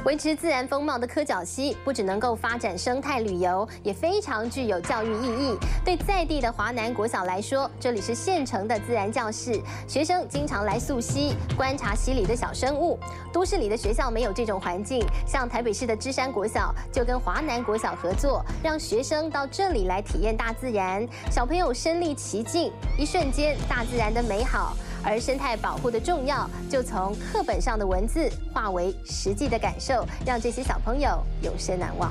维持自然风貌的科角溪，不只能够发展生态旅游，也非常具有教育意义。对在地的华南国小来说，这里是现成的自然教室，学生经常来溯溪，观察溪里的小生物。都市里的学校没有这种环境，像台北市的芝山国小就跟华南国小合作，让学生到这里来体验大自然，小朋友身临其境，一瞬间大自然的美好。 而生态保护的重要，就从课本上的文字化为实际的感受，让这些小朋友永生难忘。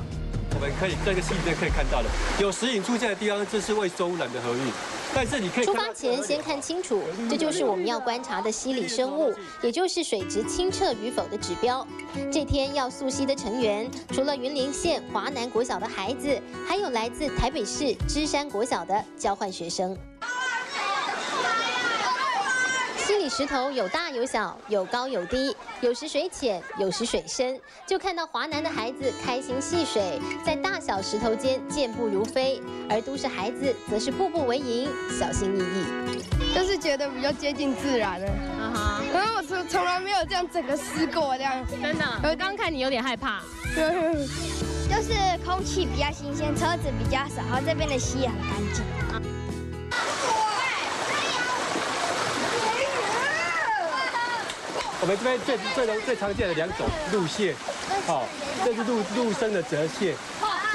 我们可以这个戏里面可以看到的，有石影出现的地方，这是未受污染的河域。但是你可以出发前先看清楚，这就是我们要观察的溪里生物，也就是水质清澈与否的指标。这天要溯溪的成员，除了云林县华南国小的孩子，还有来自台北市芝山国小的交换学生。 溪里石头有大有小，有高有低，有时水浅，有时水深。就看到华南的孩子开心戏水，在大小石头间健步如飞；而都市孩子则是步步为营，小心翼翼。就是觉得比较接近自然了。因为我从来没有这样整个湿过这样。真的？我刚刚看你有点害怕。就是空气比较新鲜，车子比较少，然后这边的溪也很干净。 我们这边最常见的两种陆蟹，好，这是陆生的泽蟹，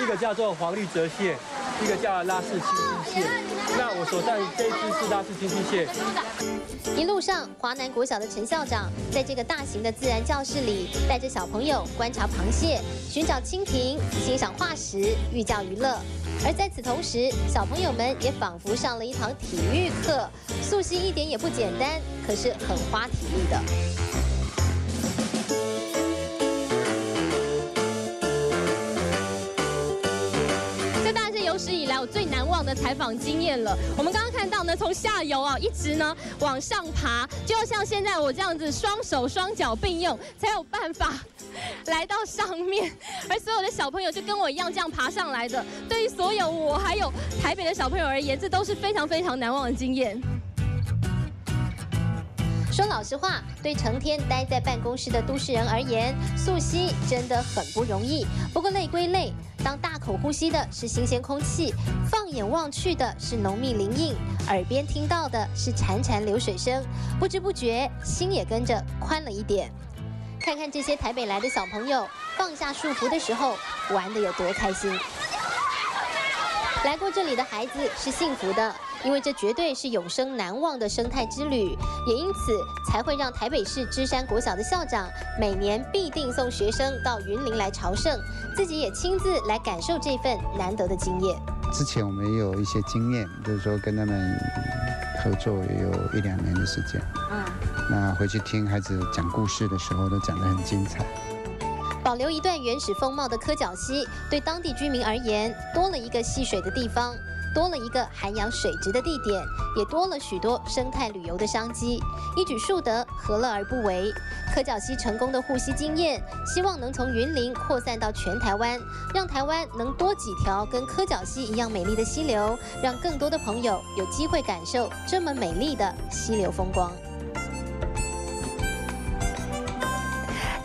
一个叫做黄绿泽蟹，一个叫拉氏清溪蟹。那我手上这一只是拉氏清溪蟹。一路上，华南国小的陈校长在这个大型的自然教室里，带着小朋友观察螃蟹，寻找蜻蜓，欣赏化石，寓教于乐。 而在此同时，小朋友们也仿佛上了一堂体育课。溯溪一点也不简单，可是很花体力的。这大概是有史以来我最难忘的采访经验了。我们刚刚看到呢，从下游啊一直呢往上爬，就要像现在我这样子双手双脚并用，才有办法。 来到上面，而所有的小朋友就跟我一样这样爬上来的。对于所有我还有台北的小朋友而言，这都是非常非常难忘的经验。说老实话，对成天待在办公室的都市人而言，溯溪真的很不容易。不过累归累，当大口呼吸的是新鲜空气，放眼望去的是浓密林荫，耳边听到的是潺潺流水声，不知不觉心也跟着宽了一点。 看看这些台北来的小朋友放下束缚的时候，玩得有多开心。来过这里的孩子是幸福的，因为这绝对是永生难忘的生态之旅，也因此才会让台北市芝山国小的校长每年必定送学生到云林来朝圣，自己也亲自来感受这份难得的经验。之前我们也有一些经验，就是说跟他们合作也有1、2年的时间。那回去听孩子讲故事的时候，都讲得很精彩。保留一段原始风貌的科角溪，对当地居民而言，多了一个戏水的地方，多了一个涵养水质的地点，也多了许多生态旅游的商机。一举数得，何乐而不为？科角溪成功的护溪经验，希望能从云林扩散到全台湾，让台湾能多几条跟科角溪一样美丽的溪流，让更多的朋友有机会感受这么美丽的溪流风光。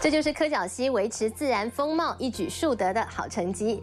这就是科角溪维持自然风貌一举数得的好成绩。